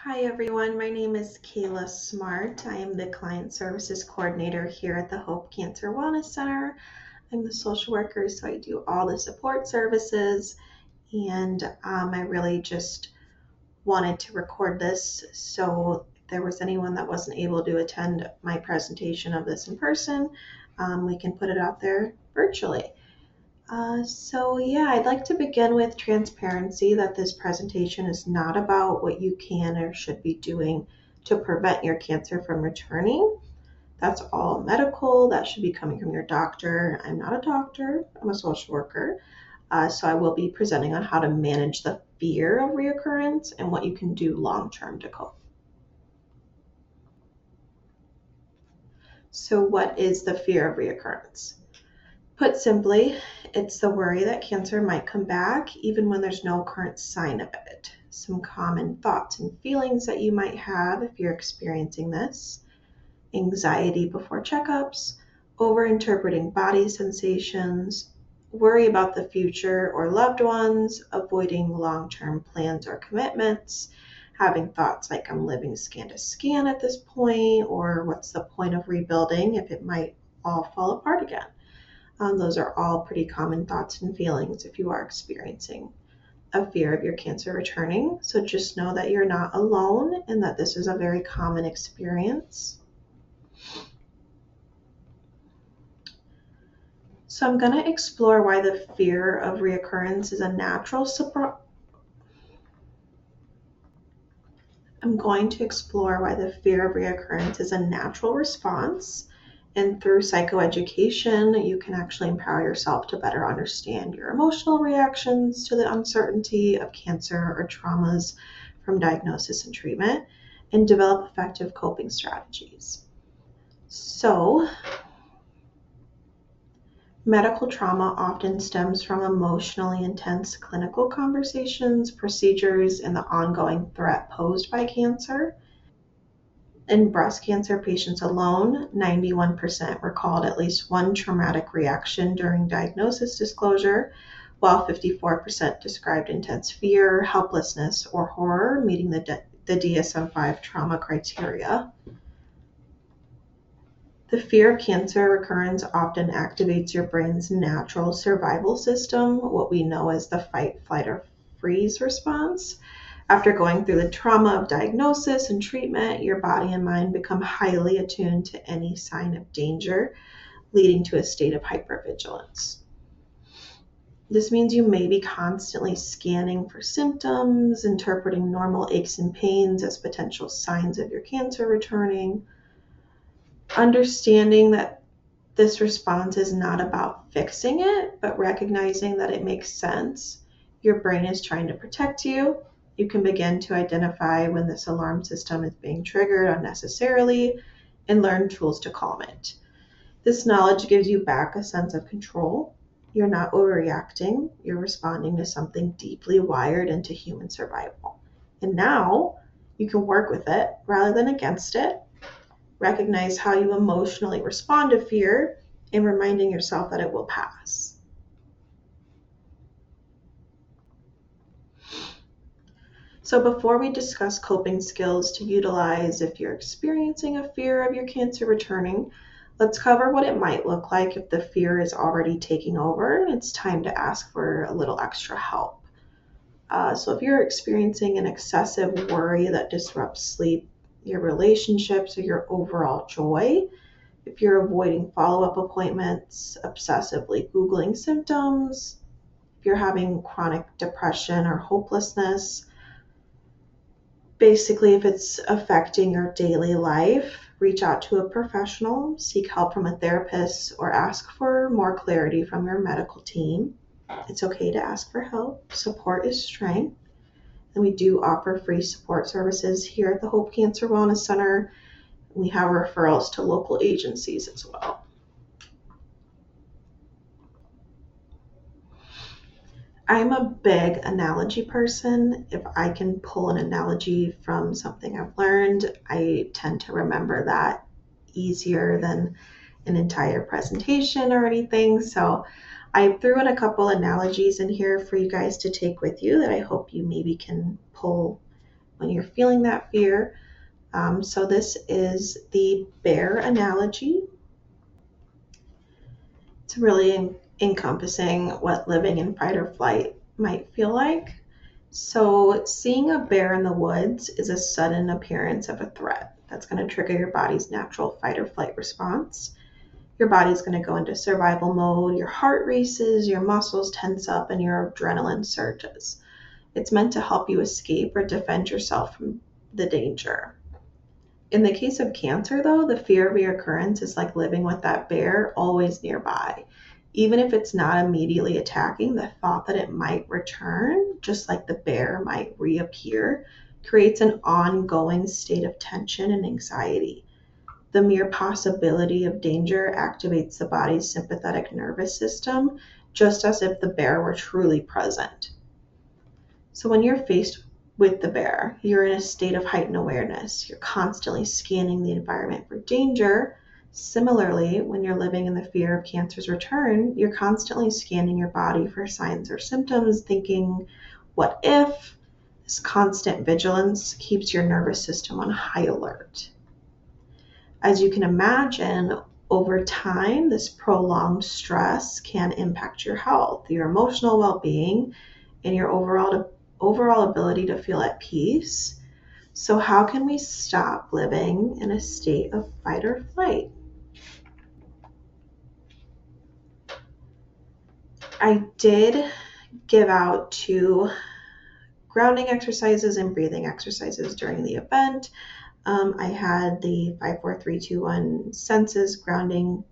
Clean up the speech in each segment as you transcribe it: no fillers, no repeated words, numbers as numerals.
Hi everyone, my name is Kayla Smart. I am the Client Services Coordinator here at the Hope Cancer Wellness Center. I'm the social worker, so I do all the support services, and I really just wanted to record this so if there was anyone that wasn't able to attend my presentation of this in person, we can put it out there virtually. I'd like to begin with transparency that this presentation is not about what you can or should be doing to prevent your cancer from returning. That's all medical. That should be coming from your doctor. I'm not a doctor, I'm a social worker. So I will be presenting on how to manage the fear of reoccurrence and what you can do long term to cope. So, what is the fear of reoccurrence? Put simply, it's the worry that cancer might come back even when there's no current sign of it. Some common thoughts and feelings that you might have if you're experiencing this: anxiety before checkups, over-interpreting body sensations, worry about the future or loved ones, avoiding long-term plans or commitments, having thoughts like I'm living scan to scan at this point, or what's the point of rebuilding if it might all fall apart again. Those are all pretty common thoughts and feelings if you are experiencing a fear of your cancer returning. So just know that you're not alone and that this is a very common experience. So I'm going to explore why the fear of reoccurrence is a natural I'm going to explore why the fear of reoccurrence is a natural response. And through psychoeducation, you can actually empower yourself to better understand your emotional reactions to the uncertainty of cancer or traumas from diagnosis and treatment and develop effective coping strategies. So, medical trauma often stems from emotionally intense clinical conversations, procedures, and the ongoing threat posed by cancer. In breast cancer patients alone, 91% recalled at least one traumatic reaction during diagnosis disclosure, while 54% described intense fear, helplessness, or horror, meeting the DSM 5 trauma criteria. The fear of cancer recurrence often activates your brain's natural survival system, what we know as the fight, flight, or freeze response. After going through the trauma of diagnosis and treatment, your body and mind become highly attuned to any sign of danger, leading to a state of hypervigilance. This means you may be constantly scanning for symptoms, interpreting normal aches and pains as potential signs of your cancer returning. Understanding that this response is not about fixing it, but recognizing that it makes sense. Your brain is trying to protect you. You can begin to identify when this alarm system is being triggered unnecessarily and learn tools to calm it. This knowledge gives you back a sense of control. You're not overreacting, you're responding to something deeply wired into human survival. And now you can work with it rather than against it. Recognize how you emotionally respond to fear and reminding yourself that it will pass. So before we discuss coping skills to utilize if you're experiencing a fear of your cancer returning, let's cover what it might look like if the fear is already taking over and it's time to ask for a little extra help. So if you're experiencing an excessive worry that disrupts sleep, your relationships, or your overall joy, if you're avoiding follow-up appointments, obsessively Googling symptoms, if you're having chronic depression or hopelessness, basically if it's affecting your daily life, reach out to a professional, seek help from a therapist, or ask for more clarity from your medical team. It's okay to ask for help. Support is strength. And we do offer free support services here at the Hope Cancer Wellness Center. We have referrals to local agencies as well. I'm a big analogy person. If I can pull an analogy from something I've learned, I tend to remember that easier than an entire presentation or anything. So I threw in a couple analogies in here for you guys to take with you that I hope you maybe can pull when you're feeling that fear. So this is the bear analogy. It's really encompassing what living in fight or flight might feel like. So seeing a bear in the woods is a sudden appearance of a threat that's going to trigger your body's natural fight or flight response. Your body's going to go into survival mode, your heart races, your muscles tense up, and your adrenaline surges. It's meant to help you escape or defend yourself from the danger. In the case of cancer, though, the fear of reoccurrence is like living with that bear always nearby. Even if it's not immediately attacking, the thought that it might return, just like the bear might reappear, creates an ongoing state of tension and anxiety. The mere possibility of danger activates the body's sympathetic nervous system, just as if the bear were truly present. So when you're faced with the bear, you're in a state of heightened awareness. You're constantly scanning the environment for danger. Similarly, when you're living in the fear of cancer's return, you're constantly scanning your body for signs or symptoms, thinking, what if? This constant vigilance keeps your nervous system on high alert. As you can imagine, over time, this prolonged stress can impact your health, your emotional well-being, and your overall ability to feel at peace. So how can we stop living in a state of fight or flight? I did give out 2 grounding exercises and breathing exercises during the event. I had the 5-4-3-2-1 senses grounding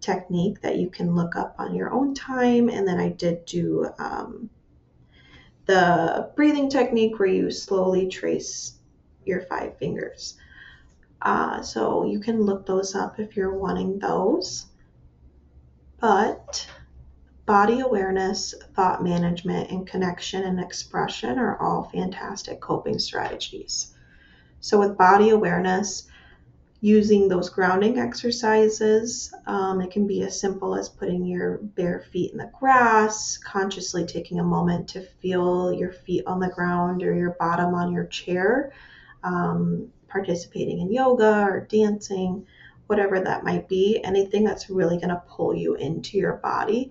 technique that you can look up on your own time. And then I did do the breathing technique where you slowly trace your 5 fingers. So you can look those up if you're wanting those. But body awareness, thought management, and connection and expression are all fantastic coping strategies. So with body awareness, using those grounding exercises, it can be as simple as putting your bare feet in the grass, consciously taking a moment to feel your feet on the ground or your bottom on your chair, participating in yoga or dancing, whatever that might be, anything that's really going to pull you into your body.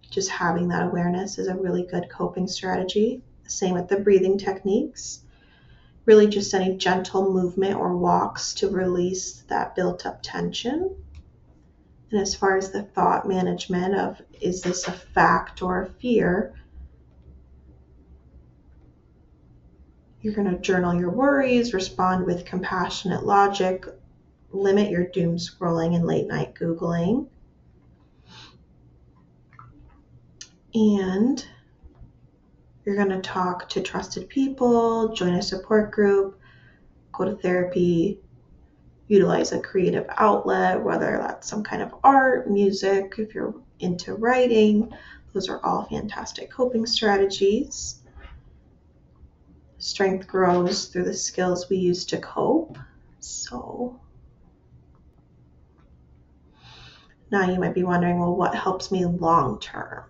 Just having that awareness is a really good coping strategy. Same with the breathing techniques. Really just any gentle movement or walks to release that built up tension. And as far as the thought management of, is this a fact or a fear? You're going to journal your worries, respond with compassionate logic, limit your doom scrolling and late night Googling. And you're going to talk to trusted people, join a support group, go to therapy, utilize a creative outlet, whether that's some kind of art, music, if you're into writing. Those are all fantastic coping strategies. Strength grows through the skills we use to cope. So now you might be wondering, well, what helps me long term?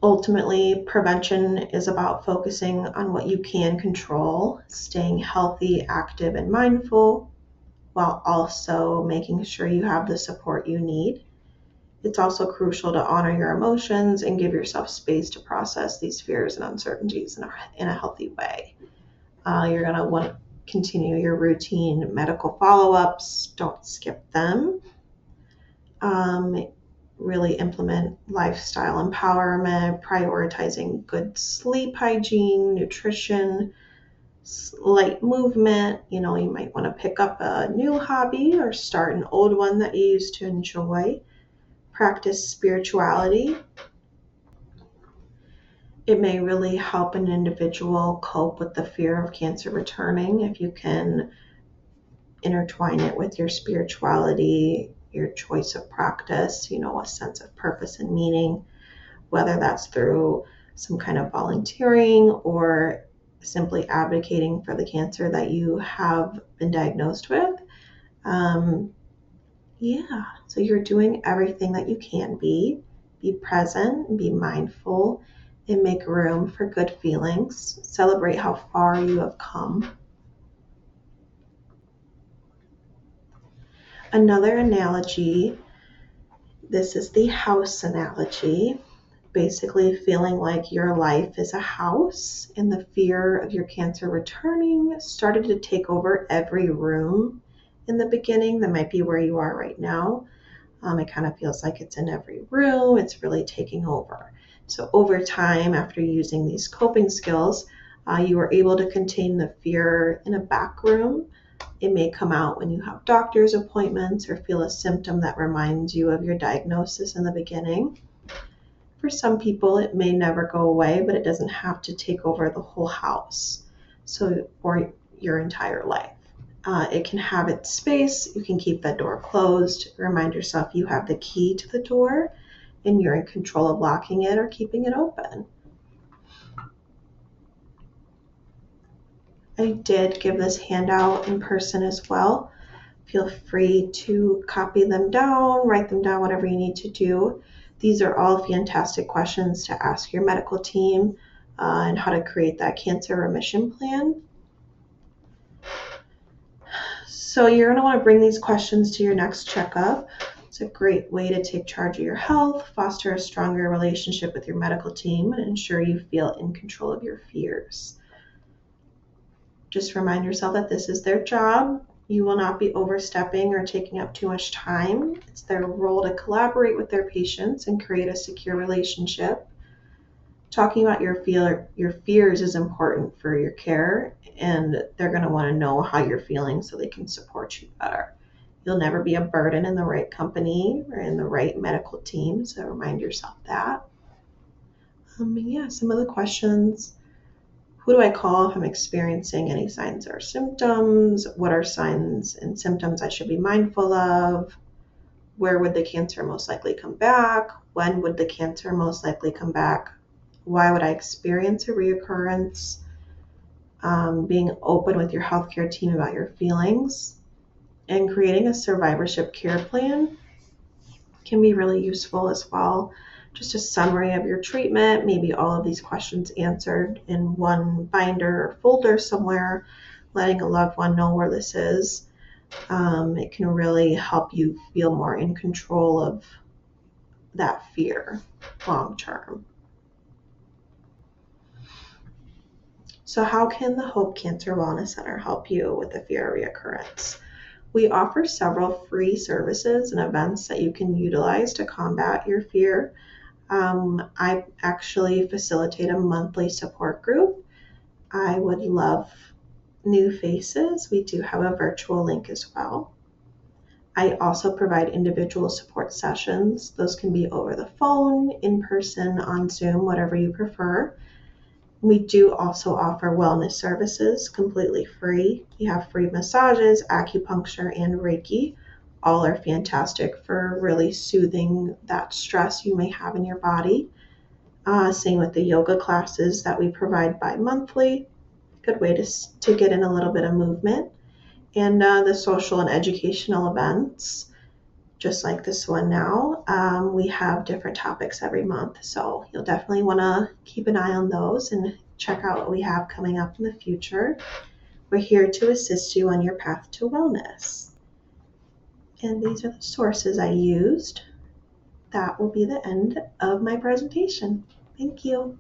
Ultimately, prevention is about focusing on what you can control, staying healthy, active, and mindful, while also making sure you have the support you need. It's also crucial to honor your emotions and give yourself space to process these fears and uncertainties in a healthy way. You're going to want to continue your routine medical follow-ups. Don't skip them. Really implement lifestyle empowerment, prioritizing good sleep hygiene, nutrition, light movement. You might want to pick up a new hobby or start an old one that you used to enjoy. Practice spirituality. It may really help an individual cope with the fear of cancer returning if you can intertwine it with your spirituality, your choice of practice, a sense of purpose and meaning, whether that's through some kind of volunteering or simply advocating for the cancer that you have been diagnosed with. So you're doing everything that you can be present, be mindful, and make room for good feelings. Celebrate how far you have come. Another analogy, this is the house analogy. Basically, feeling like your life is a house and the fear of your cancer returning started to take over every room in the beginning. That might be where you are right now. It kind of feels like it's in every room, it's really taking over. So, over time, after using these coping skills, you were able to contain the fear in a back room. It may come out when you have doctor's appointments or feel a symptom that reminds you of your diagnosis in the beginning. For some people, it may never go away, but it doesn't have to take over the whole house, so or your entire life. It can have its space. You can keep that door closed. Remind yourself you have the key to the door and you're in control of locking it or keeping it open. I did give this handout in person as well. Feel free to copy them down, write them down, whatever you need to do. These are all fantastic questions to ask your medical team and how to create that cancer remission plan. So you're going to want to bring these questions to your next checkup. It's a great way to take charge of your health, foster a stronger relationship with your medical team, and ensure you feel in control of your fears. Just remind yourself that this is their job. You will not be overstepping or taking up too much time. It's their role to collaborate with their patients and create a secure relationship. Talking about your fears is important for your care, and they're going to want to know how you're feeling so they can support you better. You'll never be a burden in the right company or in the right medical team, so remind yourself that. Some of the questions. Who do I call if I'm experiencing any signs or symptoms? What are signs and symptoms I should be mindful of? Where would the cancer most likely come back? When would the cancer most likely come back? Why would I experience a reoccurrence? Being open with your healthcare team about your feelings and creating a survivorship care plan can be really useful as well. Just a summary of your treatment, maybe all of these questions answered in one binder or folder somewhere, letting a loved one know where this is. It can really help you feel more in control of that fear long term. So how can the Hope Cancer Wellness Center help you with the fear of reoccurrence? We offer several free services and events that you can utilize to combat your fear. I actually facilitate a monthly support group. I would love new faces. We do have a virtual link as well. I also provide individual support sessions. Those can be over the phone, in person, on Zoom, whatever you prefer. We do also offer wellness services completely free. We have free massages, acupuncture, and Reiki. All are fantastic for really soothing that stress you may have in your body. Same with the yoga classes that we provide bi-monthly. Good way to get in a little bit of movement. And the social and educational events, just like this one now. We have different topics every month, so you'll definitely want to keep an eye on those and check out what we have coming up in the future. We're here to assist you on your path to wellness. And these are the sources I used. That will be the end of my presentation. Thank you.